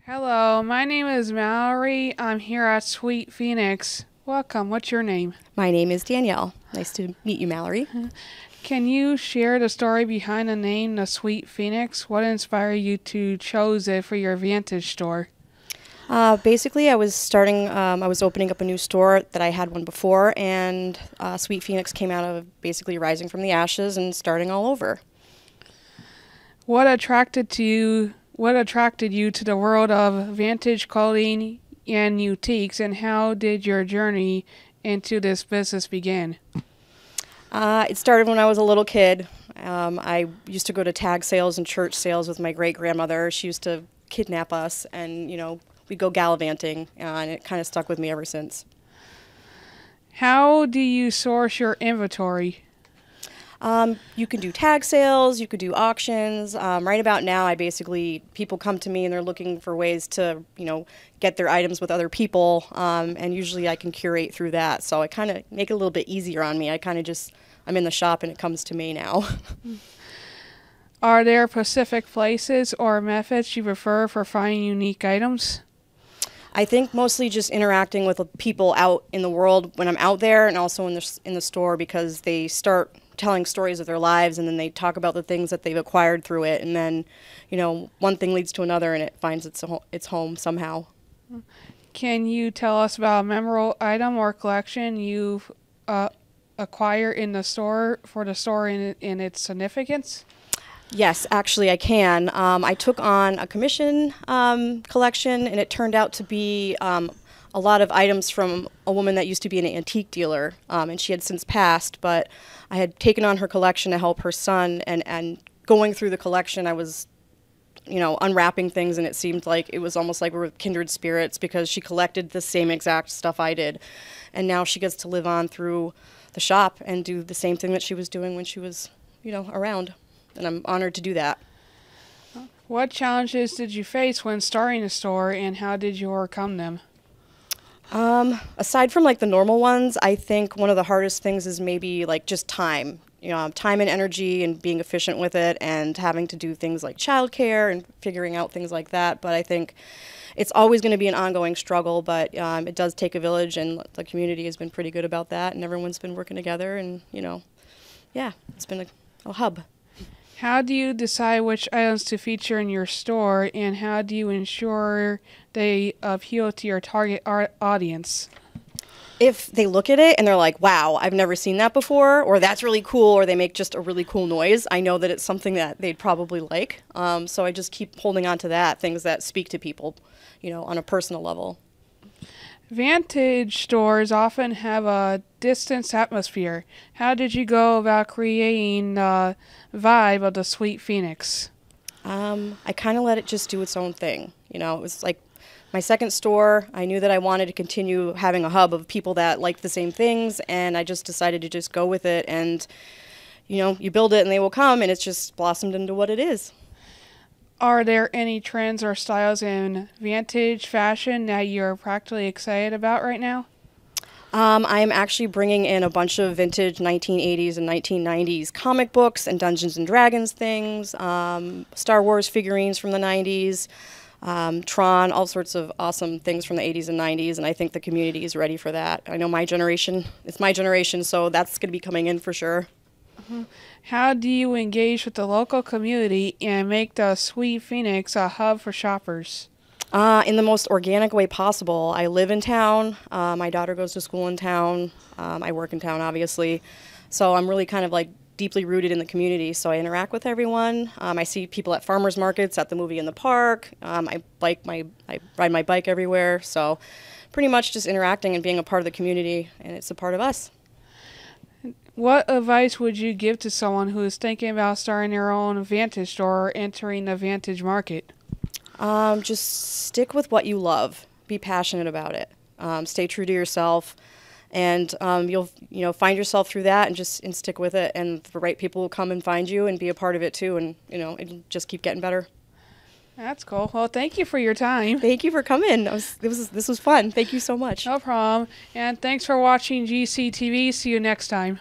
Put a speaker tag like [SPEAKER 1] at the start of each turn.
[SPEAKER 1] Hello, my name is Mallory. I'm here at Sweet Phoenix. Welcome. What's your name?
[SPEAKER 2] My name is Danielle. Nice to meet you, Mallory.
[SPEAKER 1] Can you share the story behind the name, the Sweet Phoenix? What inspired you to choose it for your Vantage store?
[SPEAKER 2] Basically, I was opening up a new store that I had one before, and Sweet Phoenix came out of basically rising from the ashes and starting all over.
[SPEAKER 1] What attracted you? What attracted you to the world of vintage clothing and antiques, and how did your journey into this business begin?
[SPEAKER 2] It started when I was a little kid. I used to go to tag sales and church sales with my great grandmother. She used to kidnap us, and we'd go gallivanting, and it kind of stuck with me ever since.
[SPEAKER 1] How do you source your inventory?
[SPEAKER 2] You can do tag sales, you could do auctions. Right about now, people come to me and they're looking for ways to, get their items with other people, and usually I can curate through that. So I kind of make it a little bit easier on me. I'm in the shop and it comes to me now.
[SPEAKER 1] Are there specific places or methods you prefer for finding unique items?
[SPEAKER 2] I think mostly just interacting with people out in the world when I'm out there, and also in the store, because they start telling stories of their lives and then they talk about the things that they've acquired through it, and then one thing leads to another and it finds its home somehow.
[SPEAKER 1] Can you tell us about a memorable item or collection you've acquired in the store for the store in its significance?
[SPEAKER 2] Yes, actually I can. I took on a commission collection, and it turned out to be a lot of items from a woman that used to be an antique dealer, and she had since passed, but I had taken on her collection to help her son, and going through the collection I was unwrapping things, and it seemed like it was almost like we were kindred spirits, because she collected the same exact stuff I did, and now she gets to live on through the shop and do the same thing that she was doing when she was around. And I'm honored to do that.
[SPEAKER 1] What challenges did you face when starting a store, and how did you overcome them?
[SPEAKER 2] Aside from like the normal ones, I think one of the hardest things is maybe like just time. Time and energy, and being efficient with it, and having to do things like childcare and figuring out things like that. But I think it's always going to be an ongoing struggle, but it does take a village, and the community has been pretty good about that, and everyone's been working together, and yeah, it's been a hub.
[SPEAKER 1] How do you decide which items to feature in your store, and how do you ensure they appeal to your target audience?
[SPEAKER 2] If they look at it and they're like, wow, I've never seen that before, or that's really cool, or they make just a really cool noise, I know that it's something that they'd probably like. So I just keep holding on to that, things that speak to people, on a personal level.
[SPEAKER 1] Vantage stores often have a distance atmosphere. How did you go about creating the vibe of the Sweet Phoenix?
[SPEAKER 2] I kind of let it just do its own thing. It was like my second store. I knew that I wanted to continue having a hub of people that liked the same things, and I just decided to just go with it. And, you build it and they will come, and it's just blossomed into what it is.
[SPEAKER 1] Are there any trends or styles in vintage fashion that you're practically excited about right now?
[SPEAKER 2] I'm actually bringing in a bunch of vintage 1980s and 1990s comic books and Dungeons and Dragons things, Star Wars figurines from the 90s, Tron, all sorts of awesome things from the 80s and 90s, and I think the community is ready for that. I know it's my generation, so that's going to be coming in for sure.
[SPEAKER 1] How do you engage with the local community and make the Sweet Phoenix a hub for shoppers?
[SPEAKER 2] In the most organic way possible. I live in town. My daughter goes to school in town. I work in town, obviously. So I'm really kind of like deeply rooted in the community. So I interact with everyone. I see people at farmers markets, at the movie in the park. I ride my bike everywhere. So pretty much just interacting and being a part of the community, and it's a part of us.
[SPEAKER 1] What advice would you give to someone who is thinking about starting their own Vantage store or entering the Vantage market?
[SPEAKER 2] Just stick with what you love. Be passionate about it. Stay true to yourself, and you'll find yourself through that, and stick with it. And the right people will come and find you and be a part of it too. And it'll just keep getting better.
[SPEAKER 1] That's cool. Well, thank you for your time.
[SPEAKER 2] Thank you for coming. This was fun. Thank you so much.
[SPEAKER 1] No problem. And thanks for watching GCTV. See you next time.